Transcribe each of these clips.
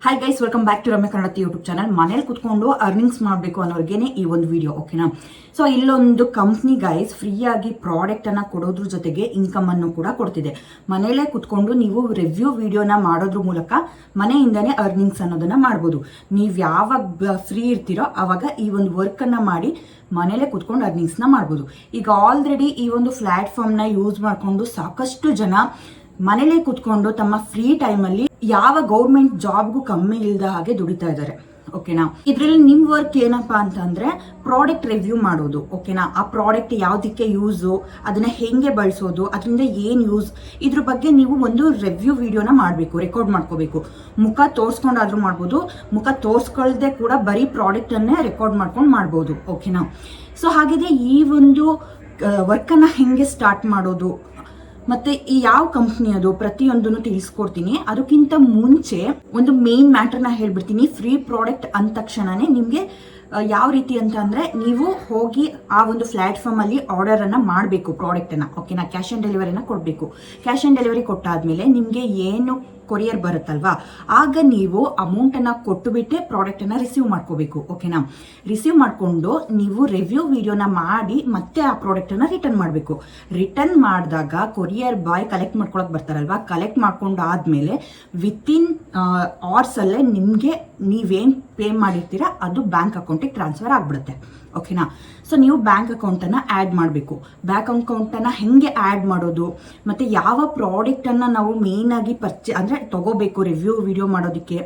Hi guys, welcome back to Ramya Kannada YouTube channel. ಮನೇಲಿ ಕುತ್ಕೊಂಡು earnings ಮಾಡಬೇಕು ಅನ್ನೋರ್ಗೇನೆ ಈ ಒಂದು ವಿಡಿಯೋ, ಓಕೆನಾ? ಸೊ ಇಲ್ಲೊಂದು ಕಂಪ್ನಿ ಗೈಸ್ ಫ್ರೀಯಾಗಿ ಪ್ರಾಡಕ್ಟ್ ಅನ್ನ ಕೊಡೋದ್ರ ಜೊತೆಗೆ ಇನ್ಕಮ್ ಅನ್ನು ಕೂಡ ಕೊಡ್ತಿದೆ. ಮನೇಲೆ ಕುತ್ಕೊಂಡು ನೀವು ರಿವ್ಯೂ ವಿಡಿಯೋನ ಮಾಡೋದ್ರ ಮೂಲಕ ಮನೆಯಿಂದನೇ ಅರ್ನಿಂಗ್ಸ್ ಅನ್ನೋದನ್ನ ಮಾಡ್ಬೋದು. ನೀವು ಯಾವಾಗ ಫ್ರೀ ಇರ್ತೀರೋ ಅವಾಗ ಈ ಒಂದು ವರ್ಕ್ ಅನ್ನ ಮಾಡಿ ಮನೇಲೆ ಕುತ್ಕೊಂಡು ಅರ್ನಿಂಗ್ಸ್ನ ಮಾಡ್ಬೋದು. ಈಗ ಆಲ್ರೆಡಿ ಈ ಒಂದು ಪ್ಲಾಟ್ಫಾರ್ಮ್ನ ಯೂಸ್ ಮಾಡಿಕೊಂಡು ಸಾಕಷ್ಟು ಜನ ಮನೇಲೆ ಕುತ್ಕೊಂಡು ತಮ್ಮ ಫ್ರೀ ಟೈಮಲ್ಲಿ ಯಾವ ಗೌರ್ಮೆಂಟ್ ಜಾಬ್ಗೂ ಕಮ್ಮಿ ಇಲ್ಲದ ಹಾಗೆ ದುಡಿತಾ ಇದ್ದಾರೆ, ಓಕೆನಾ? ಇದರಲ್ಲಿ ನಿಮ್ ವರ್ಕ್ ಏನಪ್ಪಾ ಅಂತಂದ್ರೆ ಪ್ರಾಡಕ್ಟ್ ರಿವ್ಯೂ ಮಾಡೋದು, ಓಕೆನಾ? ಆ ಪ್ರಾಡಕ್ಟ್ ಯಾವ್ದಕ್ಕೆ ಯೂಸು, ಅದನ್ನ ಹೆಂಗೆ ಬಳಸೋದು, ಅದರಿಂದ ಏನ್ ಯೂಸ್, ಇದ್ರ ಬಗ್ಗೆ ನೀವು ಒಂದು ರಿವ್ಯೂ ವಿಡಿಯೋನ ಮಾಡಬೇಕು, ರೆಕಾರ್ಡ್ ಮಾಡ್ಕೋಬೇಕು. ಮುಖ ತೋರಿಸ್ಕೊಂಡಾದ್ರೂ ಮಾಡ್ಬೋದು, ಮುಖ ತೋರಿಸ್ಕೊಳ್ದೆ ಕೂಡ ಬರೀ ಪ್ರಾಡಕ್ಟ್ ಅನ್ನೇ ರೆಕಾರ್ಡ್ ಮಾಡ್ಕೊಂಡು ಮಾಡ್ಬೋದು, ಓಕೆನಾ? ಸೊ ಹಾಗಿದೆ ಈ ಒಂದು ವರ್ಕನ್ನು ಹೆಂಗೆ ಸ್ಟಾರ್ಟ್ ಮಾಡೋದು ಮತ್ತೆ ಈ ಯಾವ ಕಂಪ್ನಿ ಅದು ಪ್ರತಿಯೊಂದನ್ನು ತಿಳಿಸ್ಕೊಡ್ತೀನಿ. ಅದಕ್ಕಿಂತ ಮುಂಚೆ ಒಂದು ಮೇನ್ ಮ್ಯಾಟರ್ನ ಹೇಳ್ಬಿಡ್ತೀನಿ. ಫ್ರೀ ಪ್ರಾಡಕ್ಟ್ ಅಂದ ತಕ್ಷಣನೇ ನಿಮಗೆ ಯಾವ ರೀತಿ ಅಂತ ಅಂದ್ರೆ, ನೀವು ಹೋಗಿ ಆ ಒಂದು ಪ್ಲಾಟ್ಫಾರ್ಮ್ ಅಲ್ಲಿ ಆರ್ಡರ್ ಅನ್ನ ಮಾಡಬೇಕು, ಪ್ರಾಡಕ್ಟ್ ಅನ್ನ, ಓಕೆನಾ? ಕ್ಯಾಶ್ ಆನ್ ಡೆಲಿವರಿನ ಕೊಡಬೇಕು. ಕ್ಯಾಶ್ ಆನ್ ಡೆಲಿವರಿ ಕೊಟ್ಟಾದ್ಮೇಲೆ ನಿಮಗೆ ಏನು ಕೊರಿಯರ್ ಬರುತ್ತಲ್ವಾ, ಆಗ ನೀವು ಅಮೌಂಟ್ ಅನ್ನ ಕೊಟ್ಟು ಬಿಟ್ಟೆ ಪ್ರಾಡಕ್ಟ್ ಅನ್ನ ರಿಸೀವ್ ಮಾಡ್ಕೋಬೇಕು, ಓಕೆನಾ? ರಿಸೀವ್ ಮಾಡ್ಕೊಂಡು ನೀವು ರಿವ್ಯೂ ವಿಡಿಯೋನ ಮಾಡಿ ಮತ್ತೆ ಆ ಪ್ರಾಡಕ್ಟ್ ಅನ್ನ ರಿಟರ್ನ್ ಮಾಡಬೇಕು. ರಿಟರ್ನ್ ಮಾಡಿದಾಗ ಕೊರಿಯರ್ ಬಾಯ್ ಕಲೆಕ್ಟ್ ಮಾಡ್ಕೊಳಕ್ ಬರ್ತಾರಲ್ವಾ, ಕಲೆಕ್ಟ್ ಮಾಡ್ಕೊಂಡು ಆದ್ಮೇಲೆ ವಿತಿನ್ ಅವರ್ಸ್ ಅಲ್ಲೇ ನಿಮ್ಗೆ ನೀವೇನ್ ಪೇ ಮಾಡಿರ್ತೀರಾ ಅದು ಬ್ಯಾಂಕ್ ಅಕೌಂಟಿಗೆ ಟ್ರಾನ್ಸ್ಫರ್ ಆಗ್ಬಿಡುತ್ತೆ, ಓಕೆನಾ? ಸೊ ನೀವು ಬ್ಯಾಂಕ್ ಅಕೌಂಟನ್ನು ಆ್ಯಡ್ ಮಾಡಬೇಕು. ಬ್ಯಾಂಕ್ ಅಕೌಂಟನ್ನು ಹೆಂಗೆ ಆ್ಯಡ್ ಮಾಡೋದು, ಮತ್ತು ಯಾವ ಪ್ರಾಡಕ್ಟನ್ನು ನಾವು ಮೇಯ್ನಾಗಿ ಅಂದರೆ ತಗೋಬೇಕು ರಿವ್ಯೂ ವಿಡಿಯೋ ಮಾಡೋದಕ್ಕೆ,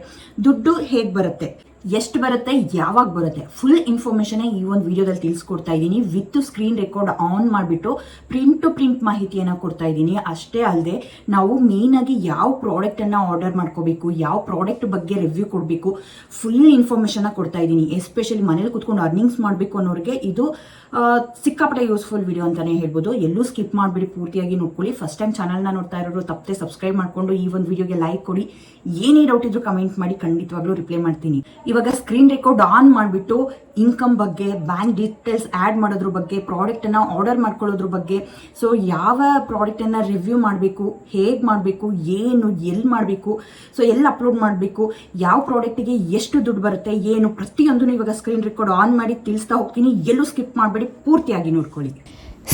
ದುಡ್ಡು ಹೇಗೆ ಬರುತ್ತೆ, ಎಷ್ಟು ಬರುತ್ತೆ, ಯಾವಾಗ ಬರುತ್ತೆ, ಫುಲ್ ಇನ್ಫಾರ್ಮೇಷನ್ ಈ ಒಂದು ವಿಡಿಯೋದಲ್ಲಿ ತಿಳಿಸ್ಕೊಡ್ತಾ ಇದ್ದೀನಿ. ವಿತ್ ಸ್ಕ್ರೀನ್ ರೆಕಾರ್ಡ್ ಆನ್ ಮಾಡಿಬಿಟ್ಟು ಪ್ರಿಂಟ್ ಟು ಪ್ರಿಂಟ್ ಮಾಹಿತಿಯನ್ನು ಕೊಡ್ತಾ ಇದ್ದೀನಿ. ಅಷ್ಟೇ ಅಲ್ಲದೆ ನಾವು ಮೇಯ್ನಾಗಿ ಯಾವ ಪ್ರಾಡಕ್ಟನ್ನು ಆರ್ಡರ್ ಮಾಡ್ಕೋಬೇಕು, ಯಾವ ಪ್ರಾಡಕ್ಟ್ ಬಗ್ಗೆ ರಿವ್ಯೂ ಕೊಡಬೇಕು, ಫುಲ್ ಇನ್ಫಾರ್ಮೇಷನ್ನ ಕೊಡ್ತಾ ಇದ್ದೀನಿ. ಎಸ್ಪೆಷಲಿ ಮನೇಲಿ ಕುತ್ಕೊಂಡು ಅರ್ನಿಂಗ್ಸ್ ಮಾಡಬೇಕು ಅನ್ನೋರಿಗೆ ಇದು ಸಿಕ್ಕಾಪಟ್ಟೆ ಯೂಸ್ಫುಲ್ ವಿಡಿಯೋ ಅಂತಾನೆ ಹೇಳ್ಬೋದು. ಎಲ್ಲೂ ಸ್ಕಿಪ್ ಮಾಡಿಬಿಡಿ, ಪೂರ್ತಿಯಾಗಿ ನೋಡ್ಕೊಳ್ಳಿ. ಫಸ್ಟ್ ಟೈಮ್ ಚಾನಲ್ನ ನೋಡ್ತಾ ಇರೋರು ತಪ್ಪದೆ ಸಬ್ಸ್ಕ್ರೈಬ್ ಮಾಡಿಕೊಂಡು ಈ ಒಂದು ವಿಡಿಯೋಗೆ ಲೈಕ್ ಕೊಡಿ. ಏನೇ ಡೌಟ್ ಇದ್ರೂ ಕಮೆಂಟ್ ಮಾಡಿ, ಖಂಡಿತವಾಗ್ಲೂ ರಿಪ್ಲೈ ಮಾಡ್ತೀನಿ. ಇವಾಗ ಸ್ಕ್ರೀನ್ ರೆಕಾರ್ಡ್ ಆನ್ ಮಾಡಿಬಿಟ್ಟು ಇನ್ಕಮ್ ಬಗ್ಗೆ, ಬ್ಯಾಂಕ್ ಡೀಟೇಲ್ಸ್ ಆ್ಯಡ್ ಮಾಡೋದ್ರ ಬಗ್ಗೆ, ಪ್ರಾಡಕ್ಟನ್ನು ಆರ್ಡರ್ ಮಾಡ್ಕೊಳ್ಳೋದ್ರ ಬಗ್ಗೆ, ಸೊ ಯಾವ ಪ್ರಾಡಕ್ಟನ್ನು ರಿವ್ಯೂ ಮಾಡಬೇಕು, ಹೇಗೆ ಮಾಡಬೇಕು, ಏನು ಎಲ್ಲಿ ಮಾಡಬೇಕು, ಸೊ ಎಲ್ಲಿ ಅಪ್ಲೋಡ್ ಮಾಡಬೇಕು, ಯಾವ ಪ್ರಾಡಕ್ಟಿಗೆ ಎಷ್ಟು ದುಡ್ಡು ಬರುತ್ತೆ, ಏನು ಪ್ರತಿಯೊಂದನ್ನು ಇವಾಗ ಸ್ಕ್ರೀನ್ ರೆಕಾರ್ಡ್ ಆನ್ ಮಾಡಿ ತಿಳಿಸ್ತಾ ಹೋಗ್ತೀನಿ. ಎಲ್ಲೂ ಸ್ಕಿಪ್ ಮಾಡಬೇಡಿ, ಪೂರ್ತಿಯಾಗಿ ನೋಡ್ಕೊಳ್ಳಿ.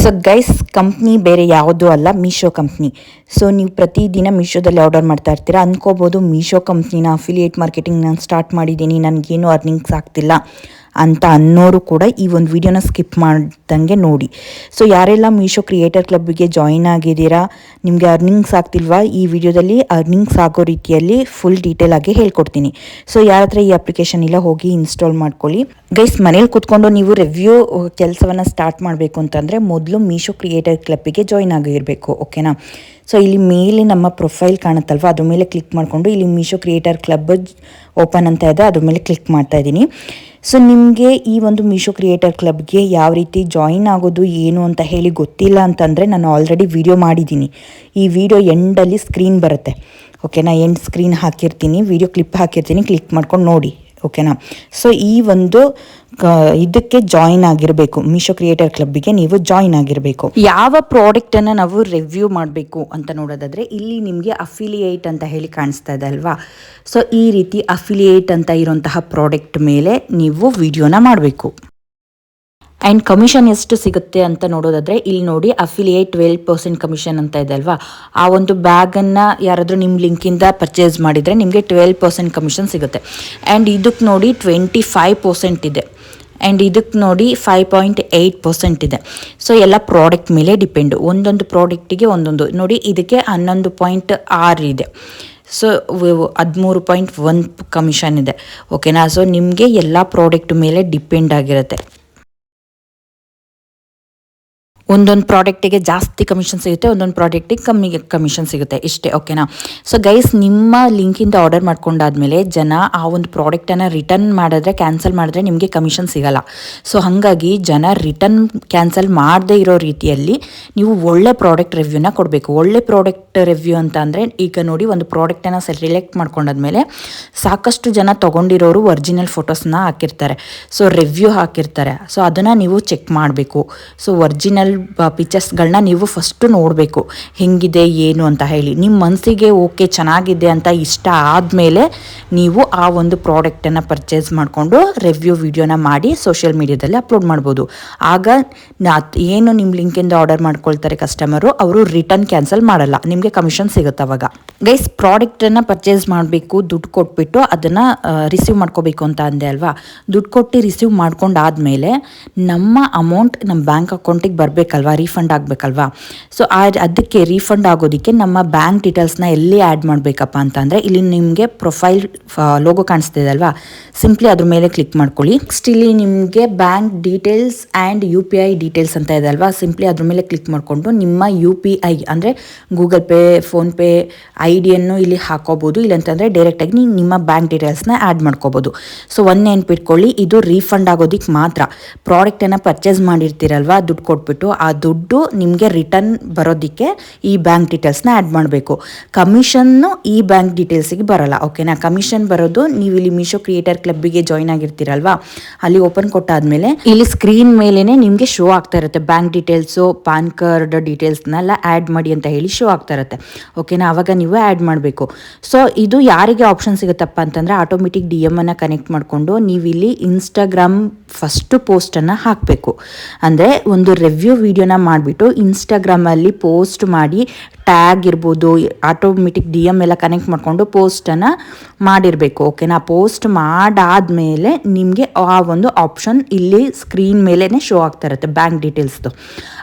ಸೊ ಗೈಸ್, ಕಂಪ್ನಿ ಬೇರೆ ಯಾವುದೂ ಅಲ್ಲ, ಮೀಶೋ ಕಂಪ್ನಿ. ಸೊ ನೀವು ಪ್ರತಿದಿನ ಮೀಶೋದಲ್ಲಿ ಆರ್ಡರ್ ಮಾಡ್ತಾ ಇರ್ತೀರಾ. ಅಂದ್ಕೋಬೋದು ಮೀಶೋ ಕಂಪ್ನಿನ ಅಫಿಲಿಯೇಟ್ ಮಾರ್ಕೆಟಿಂಗ್ ನಾನು ಸ್ಟಾರ್ಟ್ ಮಾಡಿದ್ದೀನಿ, ನನಗೇನು ಅರ್ನಿಂಗ್ಸ್ ಆಗ್ತಿಲ್ಲ ಅಂತ ಅನ್ನೋರು ಕೂಡ ಈ ಒಂದು ವಿಡಿಯೋನ ಸ್ಕಿಪ್ ಮಾಡ್ದಂಗೆ ನೋಡಿ. ಸೊ ಯಾರೆಲ್ಲ ಮೀಶೋ ಕ್ರಿಯೇಟರ್ ಕ್ಲಬ್ಗೆ ಜಾಯಿನ್ ಆಗಿದ್ದೀರಾ, ನಿಮಗೆ ಅರ್ನಿಂಗ್ಸ್ ಆಗ್ತಿಲ್ವಾ, ಈ ವಿಡಿಯೋದಲ್ಲಿ ಅರ್ನಿಂಗ್ಸ್ ಆಗೋ ರೀತಿಯಲ್ಲಿ ಫುಲ್ ಡೀಟೇಲ್ ಆಗಿ ಹೇಳ್ಕೊಡ್ತೀನಿ. ಸೊ ಯಾರ ಹತ್ರ ಈ ಅಪ್ಲಿಕೇಶನ್ ಇಲ್ಲ, ಹೋಗಿ ಇನ್ಸ್ಟಾಲ್ ಮಾಡ್ಕೊಳ್ಳಿ. ಗೈಸ್, ಮನೇಲಿ ಕೂತ್ಕೊಂಡು ನೀವು ರಿವ್ಯೂ ಕೆಲಸವನ್ನು ಸ್ಟಾರ್ಟ್ ಮಾಡಬೇಕು ಅಂತಂದರೆ ಮೊದಲು ಮೀಶೋ ಕ್ರಿಯೇಟರ್ ಕ್ಲಬ್ಗೆ ಜಾಯಿನ್ ಆಗಿರಬೇಕು, ಓಕೆನಾ? ಸೊ ಇಲ್ಲಿ ಮೇಲೆ ನಮ್ಮ ಪ್ರೊಫೈಲ್ ಕಾಣುತ್ತಲ್ವ, ಅದ್ರ ಮೇಲೆ ಕ್ಲಿಕ್ ಮಾಡಿಕೊಂಡು ಇಲ್ಲಿ ಮೀಶೋ ಕ್ರಿಯೇಟರ್ ಕ್ಲಬ್ ಓಪನ್ ಅಂತ ಇದೆ, ಅದ್ರ ಮೇಲೆ ಕ್ಲಿಕ್ ಮಾಡ್ತಾ ಇದ್ದೀನಿ. ಸೊ ನಿಮಗೆ ಈ ಒಂದು ಮೀಶೋ ಕ್ರಿಯೇಟರ್ ಕ್ಲಬ್ಗೆ ಯಾವ ರೀತಿ ಜಾಯಿನ್ ಆಗೋದು ಏನು ಅಂತ ಹೇಳಿ ಗೊತ್ತಿಲ್ಲ ಅಂತಂದರೆ ನಾನು ಆಲ್ರೆಡಿ ವಿಡಿಯೋ ಮಾಡಿದ್ದೀನಿ. ಈ ವಿಡಿಯೋ ಎಂಡಲ್ಲಿ ಸ್ಕ್ರೀನ್ ಬರುತ್ತೆ, ಓಕೆನಾ? ಎಂಡ್ ಸ್ಕ್ರೀನ್ ಹಾಕಿರ್ತೀನಿ, ವಿಡಿಯೋ ಕ್ಲಿಪ್ ಹಾಕಿರ್ತೀನಿ, ಕ್ಲಿಕ್ ಮಾಡ್ಕೊಂಡು ನೋಡಿ, ಓಕೆನಾ? ಸೊ ಈ ಒಂದು ಇದಕ್ಕೆ ಜಾಯಿನ್ ಆಗಿರಬೇಕು, ಮೀಶೋ ಕ್ರಿಯೇಟರ್ ಕ್ಲಬ್ಗೆ ನೀವು ಜಾಯಿನ್ ಆಗಿರಬೇಕು. ಯಾವ ಪ್ರಾಡಕ್ಟನ್ನು ನಾವು ರಿವ್ಯೂ ಮಾಡಬೇಕು ಅಂತ ನೋಡೋದಾದರೆ ಇಲ್ಲಿ ನಿಮಗೆ ಅಫಿಲಿಯೇಟ್ ಅಂತ ಹೇಳಿ ಕಾಣಿಸ್ತಾ ಇದೆ ಅಲ್ವಾ? ಸೊ ಈ ರೀತಿ ಅಫಿಲಿಯೇಟ್ ಅಂತ ಇರೋಂತಹ ಪ್ರಾಡಕ್ಟ್ ಮೇಲೆ ನೀವು ವಿಡಿಯೋನ ಮಾಡಬೇಕು. ಆ್ಯಂಡ್ ಕಮಿಷನ್ ಎಷ್ಟು ಸಿಗುತ್ತೆ ಅಂತ ನೋಡೋದಾದರೆ ಇಲ್ಲಿ ನೋಡಿ, ಅಫಿಲಿಯೇಟ್ 12% ಕಮಿಷನ್ ಅಂತ ಇದೆ ಅಲ್ವಾ? ಆ ಒಂದು ಬ್ಯಾಗನ್ನು ಯಾರಾದರೂ ನಿಮ್ಮ ಲಿಂಕಿಂದ ಪರ್ಚೇಸ್ ಮಾಡಿದರೆ ನಿಮಗೆ 12% ಕಮಿಷನ್ ಸಿಗುತ್ತೆ. ಆ್ಯಂಡ್ ಇದಕ್ಕೆ ನೋಡಿ 25% ಇದೆ, ಆ್ಯಂಡ್ ಇದಕ್ಕೆ ನೋಡಿ 5.8% ಇದೆ. ಸೊ ಎಲ್ಲ ಪ್ರಾಡಕ್ಟ್ ಮೇಲೆ ಡಿಪೆಂಡು, ಒಂದೊಂದು ಪ್ರಾಡಕ್ಟಿಗೆ ಒಂದೊಂದು. ನೋಡಿ ಇದಕ್ಕೆ 11.6 ಇದೆ, ಸೊ 13.1 ಕಮಿಷನ್ ಇದೆ, ಓಕೆನಾ? ಸೊ ನಿಮಗೆ ಎಲ್ಲ ಪ್ರಾಡಕ್ಟ್ ಮೇಲೆ ಡಿಪೆಂಡ್ ಆಗಿರುತ್ತೆ. ಒಂದೊಂದು ಪ್ರಾಡಕ್ಟಿಗೆ ಜಾಸ್ತಿ ಕಮಿಷನ್ ಸಿಗುತ್ತೆ, ಒಂದೊಂದು ಪ್ರಾಡಕ್ಟಿಗೆ ಕಮ್ಮಿ ಕಮಿಷನ್ ಸಿಗುತ್ತೆ, ಇಷ್ಟೇ, ಓಕೆನಾ? ಸೊ ಗೈಸ್, ನಿಮ್ಮ ಲಿಂಕಿಂದ ಆರ್ಡರ್ ಮಾಡ್ಕೊಂಡಾದ್ಮೇಲೆ ಜನ ಆ ಒಂದು ಪ್ರಾಡಕ್ಟನ್ನು ರಿಟರ್ನ್ ಮಾಡಿದ್ರೆ, ಕ್ಯಾನ್ಸಲ್ ಮಾಡಿದ್ರೆ ನಿಮಗೆ ಕಮಿಷನ್ ಸಿಗಲ್ಲ. ಸೊ ಹಾಗಾಗಿ ಜನ ರಿಟರ್ನ್ ಕ್ಯಾನ್ಸಲ್ ಮಾಡದೇ ಇರೋ ರೀತಿಯಲ್ಲಿ ನೀವು ಒಳ್ಳೆ ಪ್ರಾಡಕ್ಟ್ ರಿವ್ಯೂನ ಕೊಡಬೇಕು. ಒಳ್ಳೆ ಪ್ರಾಡಕ್ಟ್ ರಿವ್ಯೂ ಅಂತ ಅಂದರೆ ಈಗ ನೋಡಿ, ಒಂದು ಪ್ರಾಡಕ್ಟನ್ನು ಸೆಲೆಕ್ಟ್ ಮಾಡ್ಕೊಂಡಾದ್ಮೇಲೆ ಸಾಕಷ್ಟು ಜನ ತೊಗೊಂಡಿರೋರು ಒರಿಜಿನಲ್ ಫೋಟೋಸ್ನ ಹಾಕಿರ್ತಾರೆ, ಸೊ ರಿವ್ಯೂ ಹಾಕಿರ್ತಾರೆ. ಸೊ ಅದನ್ನು ನೀವು ಚೆಕ್ ಮಾಡಬೇಕು. ಸೊ ಒರಿಜಿನಲ್ ಪಿಕ್ಚರ್ಸ್ಗಳನ್ನ ನೀವು ಫಸ್ಟು ನೋಡಬೇಕು ಹೆಂಗಿದೆ ಏನು ಅಂತ ಹೇಳಿ. ನಿಮ್ಮ ಮನಸ್ಸಿಗೆ ಓಕೆ ಚೆನ್ನಾಗಿದೆ ಅಂತ ಇಷ್ಟ ಆದಮೇಲೆ ನೀವು ಆ ಒಂದು ಪ್ರಾಡಕ್ಟನ್ನು ಪರ್ಚೇಸ್ ಮಾಡಿಕೊಂಡು ರಿವ್ಯೂ ವಿಡಿಯೋನ ಮಾಡಿ ಸೋಷಿಯಲ್ ಮೀಡಿಯಾದಲ್ಲಿ ಅಪ್ಲೋಡ್ ಮಾಡ್ಬೋದು. ಆಗ ಏನು ನಿಮ್ಮ ಲಿಂಕಿಂದ ಆರ್ಡರ್ ಮಾಡ್ಕೊಳ್ತಾರೆ ಕಸ್ಟಮರು, ಅವರು ರಿಟರ್ನ್ ಕ್ಯಾನ್ಸಲ್ ಮಾಡಲ್ಲ, ನಿಮಗೆ ಕಮಿಷನ್ ಸಿಗುತ್ತೆ ಅವಾಗ. ಗೈಸ್, ಪ್ರಾಡಕ್ಟನ್ನು ಪರ್ಚೇಸ್ ಮಾಡಬೇಕು, ದುಡ್ಡು ಕೊಟ್ಬಿಟ್ಟು ಅದನ್ನು ರಿಸೀವ್ ಮಾಡ್ಕೋಬೇಕು ಅಂತ ಅಂದೆ ಅಲ್ವಾ. ದುಡ್ಡು ಕೊಟ್ಟು ರಿಸೀವ್ ಮಾಡ್ಕೊಂಡಾದ್ಮೇಲೆ ನಮ್ಮ ಅಮೌಂಟ್ ನಮ್ಮ ಬ್ಯಾಂಕ್ ಅಕೌಂಟಿಗೆ ಬರಬೇಕಲ್ವಾ, ರೀಫಂಡ್ ಆಗಬೇಕಲ್ವಾ. ಸೊ ಅದಕ್ಕೆ ರೀಫಂಡ್ ಆಗೋದಕ್ಕೆ ನಮ್ಮ ಬ್ಯಾಂಕ್ ಡೀಟೇಲ್ಸ್ನ ಎಲ್ಲಿ ಆ್ಯಡ್ ಮಾಡಬೇಕಪ್ಪ ಅಂತಂದರೆ, ಇಲ್ಲಿ ನಿಮಗೆ ಪ್ರೊಫೈಲ್ ಲೋಗೋ ಕಾಣಿಸ್ತಿದೆ ಅಲ್ವಾ, ಸಿಂಪ್ಲಿ ಅದ್ರ ಮೇಲೆ ಕ್ಲಿಕ್ ಮಾಡ್ಕೊಳ್ಳಿ. ನೆಕ್ಸ್ಟ್ ಇಲ್ಲಿ ನಿಮಗೆ bank details and UPI details ಅಂತ ಇದೆ ಅಲ್ವಾ, ಸಿಂಪ್ಲಿ ಅದ್ರ ಮೇಲೆ ಕ್ಲಿಕ್ ಮಾಡಿಕೊಂಡು ನಿಮ್ಮ UPI ಅಂದರೆ ಗೂಗಲ್ ಪೇ, ಫೋನ್ಪೇ ಐಡಿಯನ್ನು ಇಲ್ಲಿ ಹಾಕೋಬೋದು. ಇಲ್ಲಂತಂದರೆ ಡೈರೆಕ್ಟಾಗಿ ನಿಮ್ಮ ಬ್ಯಾಂಕ್ ಡೀಟೇಲ್ಸ್ನ ಆ್ಯಡ್ ಮಾಡ್ಕೋಬೋದು. ಸೊ ಒಂದು ನೆನ್ಪಿಟ್ಕೊಳ್ಳಿ, ಇದು ರೀಫಂಡ್ ಆಗೋದಕ್ಕೆ ಮಾತ್ರ. ಪ್ರಾಡಕ್ಟನ್ನು ಪರ್ಚೇಸ್ ಮಾಡಿರ್ತೀರಲ್ವ ದುಡ್ಡು ಕೊಟ್ಬಿಟ್ಟು, ಆ ದುಡ್ಡು ನಿಮಗೆ ರಿಟರ್ನ್ ಬರೋದಕ್ಕೆ ಈ ಬ್ಯಾಂಕ್ ಡೀಟೇಲ್ಸ್ನ ಆ್ಯಡ್ ಮಾಡಬೇಕು. ಕಮಿಷನ್ನು ಈ ಬ್ಯಾಂಕ್ ಡೀಟೇಲ್ಸಿಗೆ ಬರೋಲ್ಲ, ಓಕೆನಾ. ಕಮಿಷನ್ ಬರೋದು ನೀವು ಇಲ್ಲಿ ಮೀಶೋ ಕ್ರಿಯೇಟರ್ ಕ್ಲಬ್ಬಿಗೆ ಜಾಯ್ನ್ ಆಗಿರ್ತೀರಲ್ವಾ, ಅಲ್ಲಿ ಓಪನ್ ಕೊಟ್ಟಾದ್ಮೇಲೆ ಇಲ್ಲಿ ಸ್ಕ್ರೀನ್ ಮೇಲೇ ನಿಮಗೆ ಶೋ ಆಗ್ತಾ ಇರುತ್ತೆ ಬ್ಯಾಂಕ್ ಡೀಟೇಲ್ಸು, ಪಾನ್ ಕಾರ್ಡ್ ಡೀಟೇಲ್ಸ್ನೆಲ್ಲ ಆ್ಯಡ್ ಮಾಡಿ ಅಂತ ಹೇಳಿ ಶೋ ಆಗ್ತಾ ಇರುತ್ತೆ, ಓಕೆನಾ. ಆವಾಗ ನೀವು ಆ್ಯಡ್ ಮಾಡಬೇಕು. ಸೊ ಇದು ಯಾರಿಗೆ ಆಪ್ಷನ್ ಸಿಗುತ್ತಪ್ಪ ಅಂತಂದರೆ, ಆಟೋಮೆಟಿಕ್ DM ಅನ್ನು ಕನೆಕ್ಟ್ ಮಾಡಿಕೊಂಡು ನೀವು ಇಲ್ಲಿ ಇನ್ಸ್ಟಾಗ್ರಾಮ್ ಫಸ್ಟು ಪೋಸ್ಟನ್ನು ಹಾಕಬೇಕು. ಅಂದರೆ ಒಂದು ರಿವ್ಯೂ ವಿಡಿಯೋನ ಮಾಡಿಬಿಟ್ಟು ಇನ್ಸ್ಟಾಗ್ರಾಮಲ್ಲಿ ಪೋಸ್ಟ್ ಮಾಡಿ ಟ್ಯಾಗ್ ಇರ್ಬೋದು, ಆಟೋಮೆಟಿಕ್ DM ಎಲ್ಲ ಕನೆಕ್ಟ್ ಮಾಡಿಕೊಂಡು ಪೋಸ್ಟನ್ನು ಮಾಡಿರಬೇಕು, ಓಕೆನಾ. ಪೋಸ್ಟ್ ಮಾಡಾದಮೇಲೆ ನಿಮಗೆ ಆ ಒಂದು ಆಪ್ಷನ್ ಇಲ್ಲಿ ಸ್ಕ್ರೀನ್ ಮೇಲೇ ಶೋ ಆಗ್ತಾ ಇರುತ್ತೆ ಬ್ಯಾಂಕ್ ಡೀಟೇಲ್ಸ್ದು.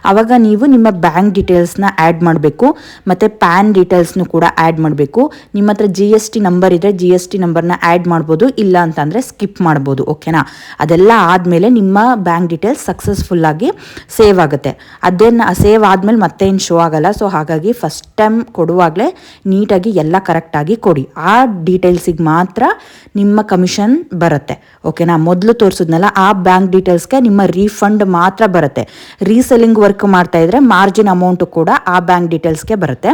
ಆವಾಗ ನೀವು ನಿಮ್ಮ ಬ್ಯಾಂಕ್ ಡೀಟೇಲ್ಸ್ನ ಆ್ಯಡ್ ಮಾಡಬೇಕು, ಮತ್ತು ಪ್ಯಾನ್ ಡೀಟೇಲ್ಸ್ನು ಕೂಡ ಆ್ಯಡ್ ಮಾಡಬೇಕು. ನಿಮ್ಮ ಹತ್ರ GST ನಂಬರ್ ಇದ್ದರೆ GST ನಂಬರ್ನ ಆ್ಯಡ್ ಮಾಡ್ಬೋದು, ಇಲ್ಲ ಅಂತಂದರೆ ಸ್ಕಿಪ್ ಮಾಡ್ಬೋದು, ಓಕೆನಾ. ಅದೆಲ್ಲ ಆದಮೇಲೆ ನಿಮ್ಮ ಬ್ಯಾಂಕ್ ಡೀಟೇಲ್ಸ್ ಸಕ್ಸಸ್ಫುಲ್ಲಾಗಿ ಸೇವ್ ಆಗುತ್ತೆ. ಅದನ್ನು ಸೇವ್ ಆದಮೇಲೆ ಮತ್ತೆ ಏನು ಶೋ ಆಗಲ್ಲ. ಸೊ ಹಾಗಾಗಿ ಫಸ್ಟ್ ಟೈಮ್ ಕೊಡುವಾಗಲೇ ನೀಟಾಗಿ ಎಲ್ಲ ಕರೆಕ್ಟಾಗಿ ಕೊಡಿ. ಆ ಡೀಟೇಲ್ಸಿಗೆ ಮಾತ್ರ ನಿಮ್ಮ ಕಮಿಷನ್ ಬರುತ್ತೆ, ಓಕೆನಾ. ಮೊದಲು ತೋರಿಸಿದ್ನಲ್ಲ ಆ ಬ್ಯಾಂಕ್ ಡೀಟೇಲ್ಸ್ಗೆ ನಿಮ್ಮ ರೀಫಂಡ್ ಮಾತ್ರ ಬರುತ್ತೆ. ರೀಸೆಲ್ಲಿಂಗ್ ವರ್ಕ್ ಮಾಡ್ತಾ ಇದ್ರೆ ಮಾರ್ಜಿನ್ ಅಮೌಂಟು ಕೂಡ ಆ ಬ್ಯಾಂಕ್ ಡೀಟೇಲ್ಸ್ಗೆ ಬರುತ್ತೆ.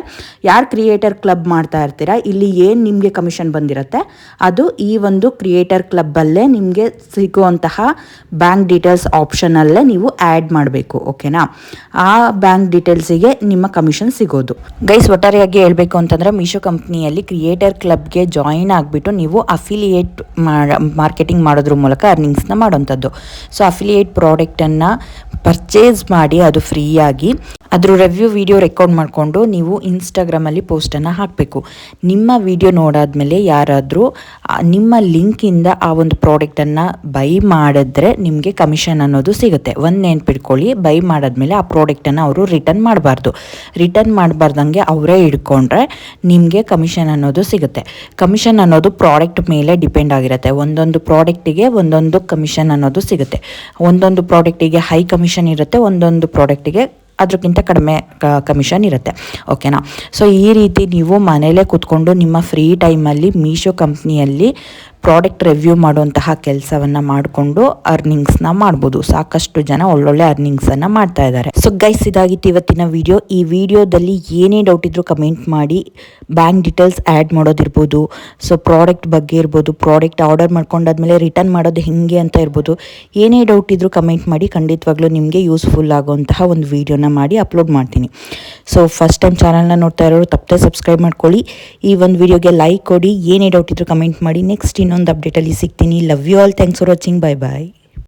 ಯಾರು ಕ್ರಿಯೇಟರ್ ಕ್ಲಬ್ ಮಾಡ್ತಾ ಇರ್ತೀರಾ, ಇಲ್ಲಿ ಏನು ನಿಮಗೆ ಕಮಿಷನ್ ಬಂದಿರುತ್ತೆ ಅದು ಈ ಒಂದು ಕ್ರಿಯೇಟರ್ ಕ್ಲಬ್ಬಲ್ಲೇ ನಿಮಗೆ ಸಿಗುವಂತಹ ಬ್ಯಾಂಕ್ ಡೀಟೇಲ್ಸ್ ಆಪ್ಷನಲ್ಲೇ ನೀವು ಆ್ಯಡ್ ಮಾಡಬೇಕು, ಓಕೆನಾ. ಆ ಬ್ಯಾಂಕ್ ಡೀಟೇಲ್ಸಿಗೆ ನಿಮ್ಮ ಕಮಿಷನ್ ಸಿಗೋದು. ಗೈಸ್, ಒಟ್ಟಾರೆಯಾಗಿ ಹೇಳಬೇಕು ಅಂತಂದರೆ ಮೀಶೋ ಕಂಪ್ನಿಯಲ್ಲಿ ಕ್ರಿಯೇಟರ್ ಕ್ಲಬ್ಗೆ ಜಾಯಿನ್ ಆಗಿಬಿಟ್ಟು ನೀವು ಅಫಿಲಿಯೇಟ್ ಮಾರ್ಕೆಟಿಂಗ್ ಮಾಡೋದ್ರ ಮೂಲಕ ಅರ್ನಿಂಗ್ಸ್ನ ಮಾಡೋಂಥದ್ದು. ಸೊ ಅಫಿಲಿಯೇಟ್ ಪ್ರಾಡಕ್ಟನ್ನು ಪರ್ಚೇಸ್ ಮಾಡಿ ಅದು ಫ್ರೀಯಾಗಿ ಅದ್ರ ರಿವ್ಯೂ ವಿಡಿಯೋ ರೆಕಾರ್ಡ್ ಮಾಡಿಕೊಂಡು ನೀವು ಇನ್ಸ್ಟಾಗ್ರಾಮಲ್ಲಿ ಪೋಸ್ಟನ್ನು ಹಾಕಬೇಕು. ನಿಮ್ಮ ವಿಡಿಯೋ ನೋಡಾದ್ಮೇಲೆ ಯಾರಾದರೂ ನಿಮ್ಮ ಲಿಂಕಿಂದ ಆ ಒಂದು ಪ್ರಾಡಕ್ಟನ್ನು ಬೈ ಮಾಡಿದ್ರೆ ನಿಮಗೆ ಕಮಿಷನ್ ಅನ್ನೋದು ಸಿಗುತ್ತೆ. ಒಂದು ನೆನ್ಪಿಟ್ಕೊಳ್ಳಿ, ಬೈ ಮಾಡಾದ್ಮೇಲೆ ಆ ಪ್ರಾಡಕ್ಟನ್ನು ಅವರು ರಿಟರ್ನ್ ಮಾಡಬಾರ್ದಂಗೆ ಅವರೇ ಹಿಡ್ಕೊಂಡ್ರೆ ನಿಮಗೆ ಕಮಿಷನ್ ಅನ್ನೋದು ಸಿಗುತ್ತೆ. ಕಮಿಷನ್ ಅನ್ನೋದು ಪ್ರಾಡಕ್ಟ್ ಮೇಲೆ ಡಿಪೆಂಡ್ ಆಗಿರುತ್ತೆ. ಒಂದೊಂದು ಪ್ರಾಡಕ್ಟಿಗೆ ಒಂದೊಂದು ಕಮಿಷನ್ ಅನ್ನೋದು ಸಿಗುತ್ತೆ. ಒಂದೊಂದು ಪ್ರಾಡಕ್ಟಿಗೆ ಹೈ ಕಮಿಷನ್ ಇರುತ್ತೆ, ಒಂದೊಂದು ಪ್ರಾಡಕ್ಟಿಗೆ ಅದಕ್ಕಿಂತ ಕಡಿಮೆ ಕಮಿಷನ್ ಇರುತ್ತೆ, ಓಕೆನಾ. ಸೊ ಈ ರೀತಿ ನೀವು ಮನೇಲೇ ಕೂತ್ಕೊಂಡು ನಿಮ್ಮ ಫ್ರೀ ಟೈಮಲ್ಲಿ ಮೀಶೋ ಕಂಪ್ನಿಯಲ್ಲಿ ಪ್ರಾಡಕ್ಟ್ ರಿವ್ಯೂ ಮಾಡುವಂತಹ ಕೆಲಸವನ್ನು ಮಾಡಿಕೊಂಡು ಅರ್ನಿಂಗ್ಸ್ನ ಮಾಡ್ಬೋದು. ಸಾಕಷ್ಟು ಜನ ಒಳ್ಳೊಳ್ಳೆ ಅರ್ನಿಂಗ್ಸನ್ನು ಮಾಡ್ತಾ ಇದ್ದಾರೆ. ಸೊ ಗೈಸ್, ಇದಾಗಿತ್ತು ಇವತ್ತಿನ ವಿಡಿಯೋ. ಈ ವಿಡಿಯೋದಲ್ಲಿ ಏನೇ ಡೌಟ್ ಇದ್ರೂ ಕಮೆಂಟ್ ಮಾಡಿ. ಬ್ಯಾಂಕ್ ಡೀಟೇಲ್ಸ್ ಆ್ಯಡ್ ಮಾಡೋದಿರ್ಬೋದು, ಸೊ ಪ್ರಾಡಕ್ಟ್ ಬಗ್ಗೆ ಇರ್ಬೋದು, ಪ್ರಾಡಕ್ಟ್ ಆರ್ಡರ್ ಮಾಡ್ಕೊಂಡಾದ್ಮೇಲೆ ರಿಟರ್ನ್ ಮಾಡೋದು ಹೇಗೆ ಅಂತ ಇರ್ಬೋದು, ಏನೇ ಡೌಟ್ ಇದ್ರೂ ಕಮೆಂಟ್ ಮಾಡಿ. ಖಂಡಿತವಾಗ್ಲೂ ನಿಮಗೆ ಯೂಸ್ಫುಲ್ ಆಗುವಂತಹ ಒಂದು ವಿಡಿಯೋನ ಮಾಡಿ ಅಪ್ಲೋಡ್ ಮಾಡ್ತೀನಿ. ಸೊ ಫಸ್ಟ್ ಟೈಮ್ ಚಾನಲ್ನ ನೋಡ್ತಾ ಇರೋರು ತಪ್ಪದೆ ಸಬ್ಸ್ಕ್ರೈಬ್ ಮಾಡ್ಕೊಳ್ಳಿ. ಈ ಒಂದು ವಿಡಿಯೋಗೆ ಲೈಕ್ ಕೊಡಿ. ಏನೇ ಡೌಟ್ ಇದ್ರೂ ಕಮೆಂಟ್ ಮಾಡಿ. ನೆಕ್ಸ್ಟ್ ಇನ್ನೊಂದು ಅಪ್ಡೇಟಲ್ಲಿ ಸಿಗ್ತೀನಿ. Love you all. Thanks for watching. Bye bye.